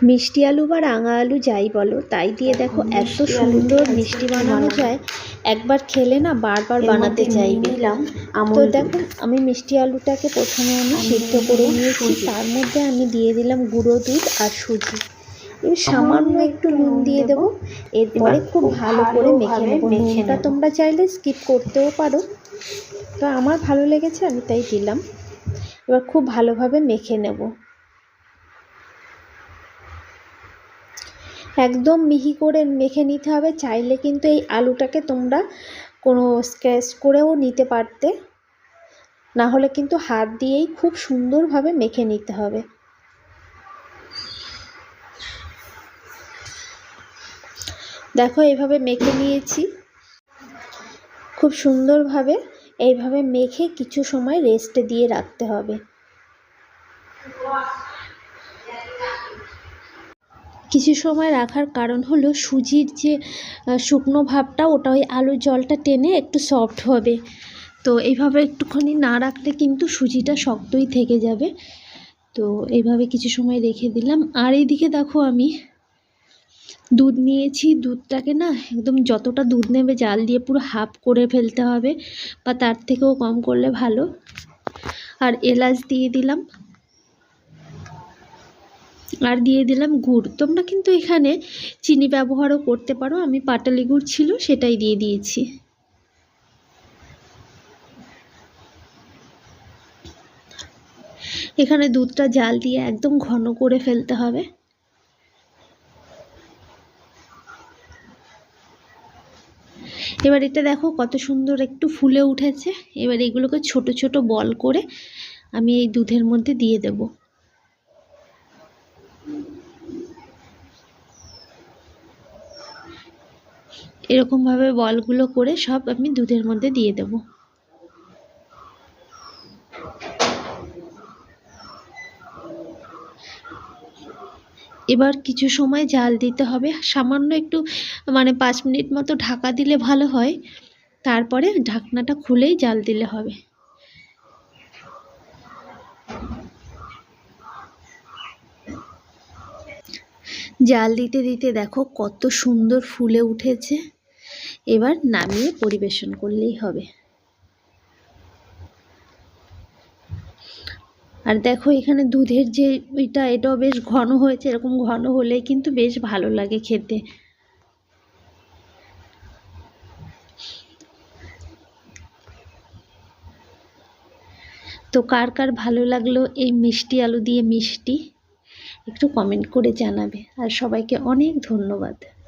মিষ্টি আলু বা রাঙা আলু যাই বলো, তাই দিয়ে দেখো এত সুন্দর মিষ্টি বানানো যায়। একবার খেলে না বারবার বানাতে চাইবে। তো দেখো আমি মিষ্টি আলুটাকে প্রথমে আমি সিদ্ধ করে নিয়েছি, তার মধ্যে আমি দিয়ে দিলাম গুঁড়ো দুধ আর সুজি। এবার সামান্য একটু নুন দিয়ে দেবো। এরপরে খুব ভালো করে মেখে নেবো। নুনটা তোমরা চাইলে স্কিপ করতেও পারো, তো আমার ভালো লেগেছে আমি তাই দিলাম। এবার খুব ভালোভাবে মেখে নেব, একদম মিহি করে মেখে নিতে হবে। চাইলে কিন্তু এই আলুটাকে তোমরা কোনো স্ক্র্যাচ করেও নিতে পারতে, না হলে কিন্তু হাত দিয়েই খুব সুন্দরভাবে মেখে নিতে হবে। দেখো এইভাবে মেখে নিয়েছি খুব সুন্দরভাবে। এইভাবে মেখে কিছু সময় রেস্টে দিয়ে রাখতে হবে। কিছু সময় রাখার কারণ হলো সুজির যে শুকনো ভাবটা, ওটা ওই আলুর জলটা টেনে একটু সফট হবে। তো এইভাবে একটুখানি না রাখলে কিন্তু সুজিটা শক্তই থেকে যাবে। তো এইভাবে কিছু সময় রেখে দিলাম। আর এইদিকে দেখো আমি দুধ নিয়েছি। দুধটাকে না একদম যতটা দুধ নেবে জাল দিয়ে পুরো হাফ করে ফেলতে হবে, বা তার থেকেও কম করলে ভালো। আর এলাচ দিয়ে দিলাম, আর দিয়ে দিলাম গুড়। তোমরা কিন্তু এখানে চিনি ব্যবহারও করতে পারো, আমি পাটালি গুড় ছিল সেটাই দিয়ে দিয়েছি। এখানে দুধটা জাল দিয়ে একদম ঘন করে ফেলতে হবে। এবার এটা দেখো কত সুন্দর একটু ফুলে উঠেছে। এবার এগুলোকে ছোট ছোট বল করে আমি এই দুধের মধ্যে দিয়ে দেব। এরকমভাবে বলগুলো করে সব আমি দুধের মধ্যে দিয়ে দেব। এবার কিছু সময় জাল দিতে হবে, সামান্য একটু 5 মিনিট মতো ঢাকা দিলে ভালো হয়। তারপরে ঢাকনাটা খুলেই জাল দিলে হবে। জাল দিতে দিতে দেখো কত সুন্দর ফুলে উঠেছে। এবার নামিয়ে পরিবেশন করলেই হবে। আর দেখো এখানে দুধের যে এটাও বেশ ঘন হয়েছে। এরকম ঘন হলেই কিন্তু বেশ ভালো লাগে খেতে। তো কার কার ভালো লাগলো এই মিষ্টি আলু দিয়ে মিষ্টি, একটু কমেন্ট করে জানাবে। আর সবাইকে অনেক ধন্যবাদ।